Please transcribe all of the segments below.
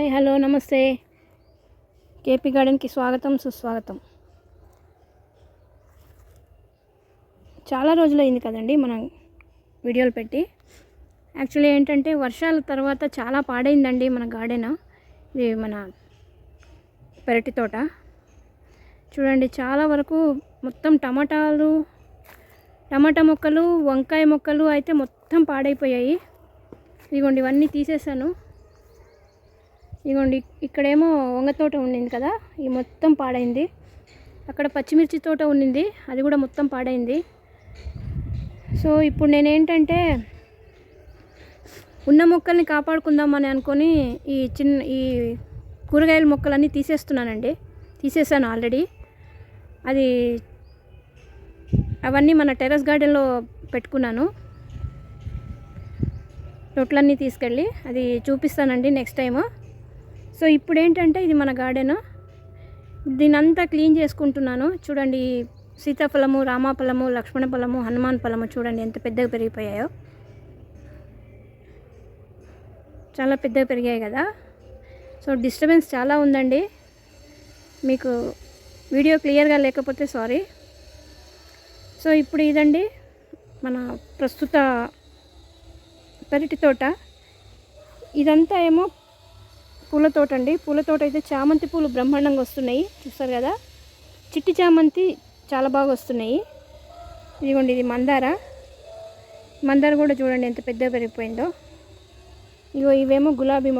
Hi hello నమస్తే. KP గార్డెన్కి స్వాగతం సుస్వాగతం. చాలా రోజులైంది కదండి మనం వీడియోలు పెట్టి. యాక్చువల్లీ ఏంటంటే వర్షాల తర్వాత చాలా పాడైందండి మన గార్డెన్. ఇది మన పెరటి తోట చూడండి, చాలా వరకు మొత్తం టమాటా మొక్కలు, వంకాయ మొక్కలు అయితే మొత్తం పాడైపోయాయి. ఇదిగోండి ఇవన్నీ తీసేసాను. ఇదిగోండి ఇక్కడేమో వంగ తోట ఉండింది కదా, ఇది మొత్తం పాడైంది. అక్కడ పచ్చిమిర్చి తోట ఉండింది, అది కూడా మొత్తం పాడైంది. సో ఇప్పుడు నేనేంటంటే ఉన్న మొక్కల్ని కాపాడుకుందామని అనుకొని ఈ కూరగాయల మొక్కలన్నీ తీసేసాను ఆల్రెడీ. అవన్నీ మన టెర్రస్ గార్డెన్లో పెట్టుకున్నాను. తొట్లన్నీ తీసుకెళ్ళి అది చూపిస్తానండి నెక్స్ట్ టైము. సో ఇప్పుడు ఏంటంటే ఇది మన గార్డెన్, దీనంతా క్లీన్ చేసుకుంటున్నాను. చూడండి సీతాఫలము, రామాఫలము, లక్ష్మణ ఫలము, హనుమాన్ ఫలము చూడండి ఎంత పెద్దగా పెరిగిపోయాయో. చాలా పెద్దగా పెరిగాయి కదా. సో డిస్టర్బెన్స్ చాలా ఉందండి, మీకు వీడియో క్లియర్గా లేకపోతే సారీ. సో ఇప్పుడు ఇదండి మన ప్రస్తుత పెరటి తోట. ఇదంతా ఏమో పూల తోట అండి. పూల తోట అయితే చామంతి పూలు బ్రహ్మాండంగా వస్తున్నాయి, చూస్తారు కదా. చిట్టి చామంతి చాలా బాగా వస్తున్నాయి. ఇదిగోండి ఇది మందార కూడా చూడండి ఎంత పెద్దగా పెరిగిపోయిందో. ఇవేమో గులాబీ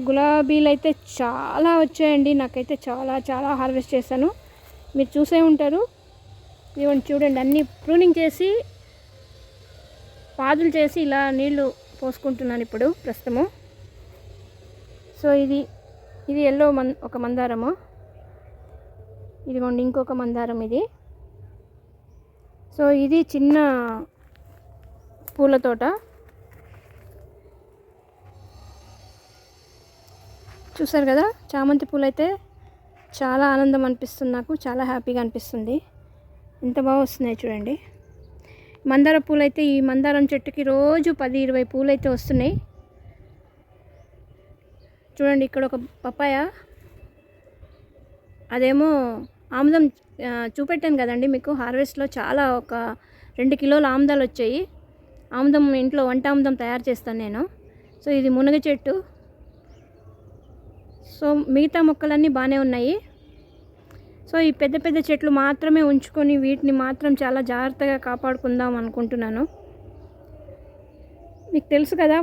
గులాబీలు అయితే చాలా వచ్చాయండి. నాకైతే చాలా చాలా హార్వెస్ట్ చేశాను, మీరు చూసే ఉంటారు. ఇదిగోండి చూడండి, అన్నీ ప్రూనింగ్ చేసి పాదులు చేసి ఇలా నీళ్లు పోసుకుంటున్నాను ఇప్పుడు ప్రస్తుతము. సో ఇది ఎల్లో ఒక మందారము, ఇదిగోండి ఇంకొక మందారం ఇది. సో ఇది చిన్న పూల తోట. చూసారు కదా, చామంతి పూలు అయితే చాలా ఆనందం అనిపిస్తుంది, నాకు చాలా హ్యాపీగా అనిపిస్తుంది. ఎంత బాగా వస్తున్నాయి చూడండి. మందార పూలు అయితే ఈ మందారం చెట్టుకి రోజు 10-20 పూలు అయితే వస్తున్నాయి. చూడండి ఇక్కడ ఒక పపాయ, అదేమో ఆముదం చూపెట్టాను కదండి మీకు హార్వెస్ట్లో. చాలా ఒక 2 కిలోల ఆముదాలు వచ్చాయి. ఆముదం ఇంట్లో వంట ఆముదం తయారు చేస్తాను నేను. సో ఇది మునగ చెట్టు. సో మిగతా మొక్కలన్నీ బాగానే ఉన్నాయి. సో ఈ పెద్ద పెద్ద చెట్లు మాత్రమే ఉంచుకొని వీటిని మాత్రం చాలా జాగ్రత్తగా కాపాడుకుందాం అనుకుంటున్నాను. మీకు తెలుసు కదా,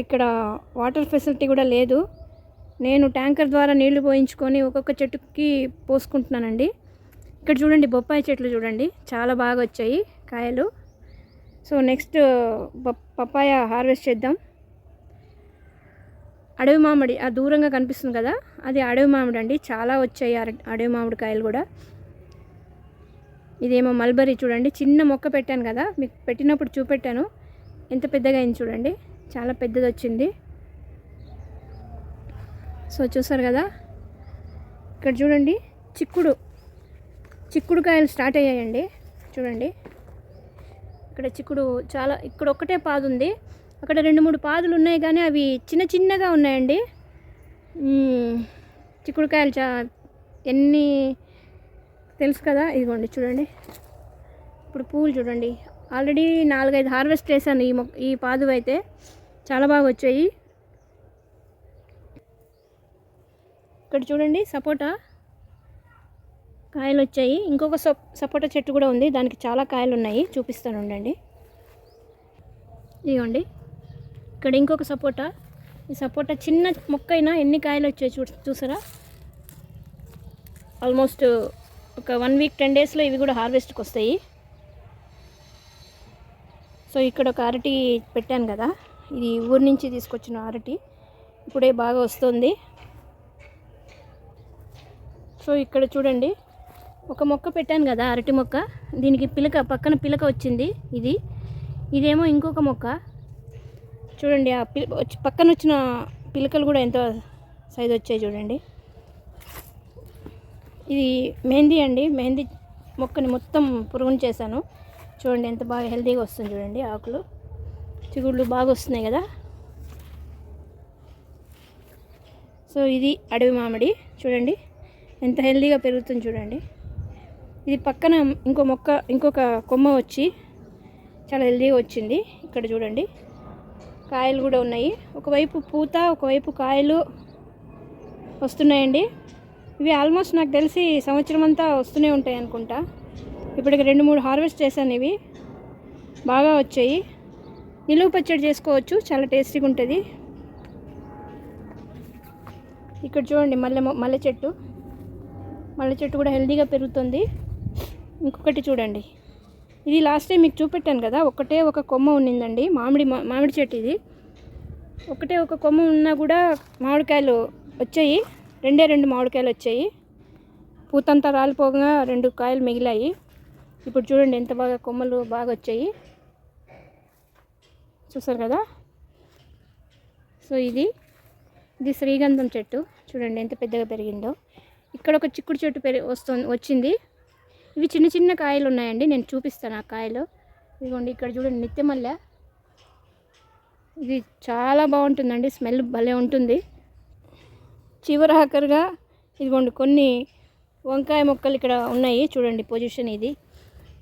ఇక్కడ వాటర్ ఫెసిలిటీ కూడా లేదు. నేను ట్యాంకర్ ద్వారా నీళ్లు పోయించుకొని ఒక్కొక్క చెట్టుకి పోసుకుంటున్నానండి. ఇక్కడ చూడండి బొప్పాయి చెట్లు చూడండి, చాలా బాగా వచ్చాయి కాయలు. సో నెక్స్ట్ పపాయ హార్వెస్ట్ చేద్దాం. అడవి మామిడి ఆ దూరంగా కనిపిస్తుంది కదా, అది అడవి మామిడి అండి. చాలా వచ్చాయి అడవి మామిడి కాయలు కూడా. ఇదేమో మల్బరీ చూడండి, చిన్న మొక్క పెట్టాను కదా, మీకు పెట్టినప్పుడు చూపెట్టాను ఎంత పెద్దగా అయింది చూడండి, చాలా పెద్దది వచ్చింది. సో చూసారు కదా, ఇక్కడ చూడండి చిక్కుడు కాయలు స్టార్ట్ అయ్యాయండి. చూడండి ఇక్కడ ఇక్కడ ఒక్కటే పాదు ఉంది, అక్కడ 2-3 పాదులు ఉన్నాయి కానీ అవి చిన్నగా ఉన్నాయండి. చిక్కుడుకాయలు ఎన్ని తెలుసు కదా. ఇదిగోండి చూడండి, ఇప్పుడు పూలు చూడండి, ఆల్రెడీ 4-5 హార్వెస్ట్ చేశాను. ఈ పాదు అయితే చాలా బాగా వచ్చాయి. ఇక్కడ చూడండి సపోటా కాయలు వచ్చాయి. ఇంకొక సపోటా చెట్టు కూడా ఉంది, దానికి చాలా కాయలు ఉన్నాయి, చూపిస్తాను ఉండండి. ఇదిగోండి ఇక్కడ ఇంకొక సపోటా. ఈ సపోటా చిన్న మొక్క అయినా ఎన్ని కాయలు వచ్చాయి చూసారా. ఆల్మోస్ట్ ఒక 1 వీక్ 10 డేస్లో ఇవి కూడా హార్వెస్ట్కి వస్తాయి. సో ఇక్కడ ఒక అరటి పెట్టాను కదా, ఇది ఊరి నుంచి తీసుకొచ్చిన అరటి, ఇప్పుడే బాగా వస్తుంది. సో ఇక్కడ చూడండి ఒక మొక్క పెట్టాను కదా, అరటి మొక్క, దీనికి పక్కన పిలక వచ్చింది. ఇదేమో ఇంకొక మొక్క చూడండి, ఆ పక్కన వచ్చిన పిలకలు కూడా ఎంతో సైజు వచ్చాయి చూడండి. ఇది మెహందీ అండి, మెహందీ మొక్కని మొత్తం పురుగుని చేశాను. చూడండి ఎంత బాగా హెల్తీగా వస్తుంది చూడండి, ఆకులు చిగుళ్ళు బాగా వస్తున్నాయి కదా. సో ఇది అడవి మామిడి చూడండి ఎంత హెల్దీగా పెరుగుతుంది చూడండి. ఇది పక్కన ఇంకొక కొమ్మ వచ్చి చాలా హెల్దీగా వచ్చింది. ఇక్కడ చూడండి కాయలు కూడా ఉన్నాయి. ఒకవైపు పూత ఒకవైపు కాయలు వస్తున్నాయండి. ఇవి ఆల్మోస్ట్ నాకు తెలిసి సంవత్సరం అంతా వస్తూనే ఉంటాయి అనుకుంటా. ఇప్పటికి 2-3 హార్వెస్ట్ చేశాను. ఇవి బాగా వచ్చాయి. నిలువ పచ్చడి చేసుకోవచ్చు, చాలా టేస్టీగా ఉంటుంది. ఇక్కడ చూడండి మల్లె చెట్టు కూడా హెల్దీగా పెరుగుతుంది. ఇంకొకటి చూడండి, ఇది లాస్ట్ టైం మీకు చూపెట్టాను కదా, ఒక కొమ్మ ఉన్నిందండి మామిడి చెట్టు. ఇది ఒక కొమ్మ ఉన్నా కూడా మామిడికాయలు వచ్చాయి. 2 మామిడికాయలు వచ్చాయి. పూతంతా రాలిపోగా 2 కాయలు మిగిలాయి. ఇప్పుడు చూడండి ఎంత బాగా కొమ్మలు బాగా వచ్చాయి, చూసారు కదా. సో ఇది శ్రీగంధం చెట్టు చూడండి ఎంత పెద్దగా పెరిగిందో. ఇక్కడ ఒక చిక్కుడు చెట్టు వచ్చింది. ఇవి చిన్న కాయలు ఉన్నాయండి, నేను చూపిస్తాను ఆ కాయలు. ఇదిగోండి ఇక్కడ చూడండి నిత్యమల్లె. ఇది చాలా బాగుంటుందండి, స్మెల్ భలే ఉంటుంది. చివరాఖరుగా ఇదిగోండి కొన్ని వంకాయ మొక్కలు ఇక్కడ ఉన్నాయి చూడండి పొజిషన్ ఇది.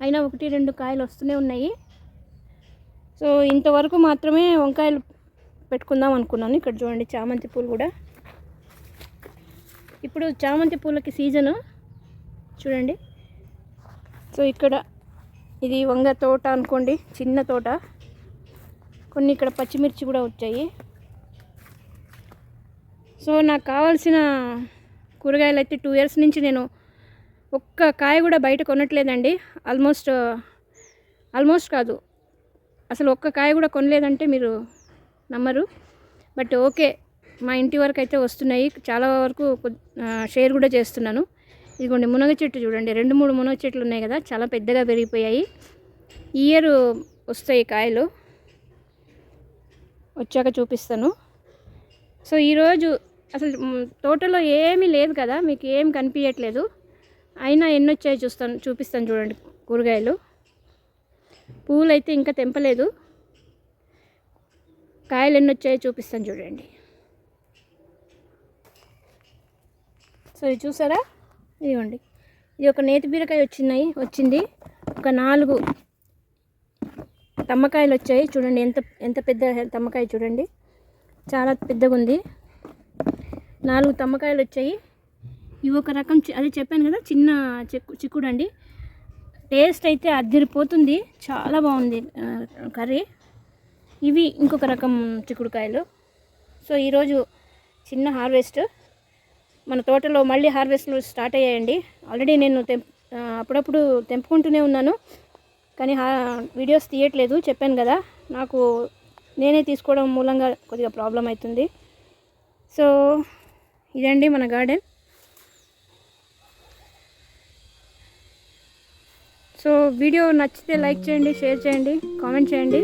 అయినా 1-2 కాయలు వస్తూనే ఉన్నాయి. సో ఇంతవరకు మాత్రమే వంకాయలు పెట్టుకుందాం అనుకున్నాను. ఇక్కడ చూడండి చామంతి పూలు కూడా. ఇప్పుడు చామంతి పూలకి సీజను చూడండి. సో ఇక్కడ ఇది వంగ తోట అనుకోండి, చిన్న తోట. కొన్ని ఇక్కడ పచ్చిమిర్చి కూడా వచ్చాయి. సో నాకు కావాల్సిన కూరగాయలు అయితే 2 ఇయర్స్ నుంచి నేను ఒక్క కాయ కూడా బయట కొనట్లేదండి. ఆల్మోస్ట్ కాదు, అసలు ఒక్క కాయ కూడా కొనలేదంటే మీరు నమ్మరు. బట్ ఓకే, మా ఇంటి వరకు అయితే వస్తున్నాయి. చాలా వరకు షేర్ కూడా చేస్తున్నాను. ఇదిగోండి మునగ చెట్టు చూడండి, 2-3 మునగ చెట్లు ఉన్నాయి కదా, చాలా పెద్దగా పెరిగిపోయాయి. ఈ ఇయర్ వస్తాయి కాయలు, వచ్చాక చూపిస్తాను. సో ఈరోజు అసలు తోటలో ఏమీ లేదు కదా, మీకు ఏం కనిపించట్లేదు. అయినా ఎన్ని వచ్చాయో చూపిస్తాను చూడండి కూరగాయలు. పువ్వులు అయితే ఇంకా తెంపలేదు, కాయలు ఎన్ని వచ్చాయో చూపిస్తాను చూడండి. సో ఇది చూసారా, ఇదిగోండి ఇది ఒక నేతి బీరకాయ వచ్చింది. ఒక 4 తమ్మకాయలు వచ్చాయి చూడండి. ఎంత పెద్ద తమ్మకాయ చూడండి, చాలా పెద్దగా ఉంది. 4 తమ్మకాయలు వచ్చాయి. ఇవి ఒక రకం, అది చెప్పాను కదా చిన్న చిక్కుడు అండి. టేస్ట్ అయితే అదిరిపోతుంది, చాలా బాగుంది కర్రీ. ఇవి ఇంకొక రకం చిక్కుడుకాయలు. సో ఈరోజు చిన్న హార్వెస్ట్ మన తోటలో. మళ్ళీ హార్వెస్ట్లు స్టార్ట్ అయ్యాయండి. ఆల్రెడీ నేను అప్పుడప్పుడు తెంపుకుంటూనే ఉన్నాను, కానీ వీడియోస్ తీయట్లేదు. చెప్పాను కదా, నాకు నేనే తీసుకోవడం మూలంగా కొద్దిగా ప్రాబ్లం అవుతుంది. సో ఇదండి మన గార్డెన్. సో వీడియో నచ్చితే లైక్ చేయండి, షేర్ చేయండి, కామెంట్ చేయండి.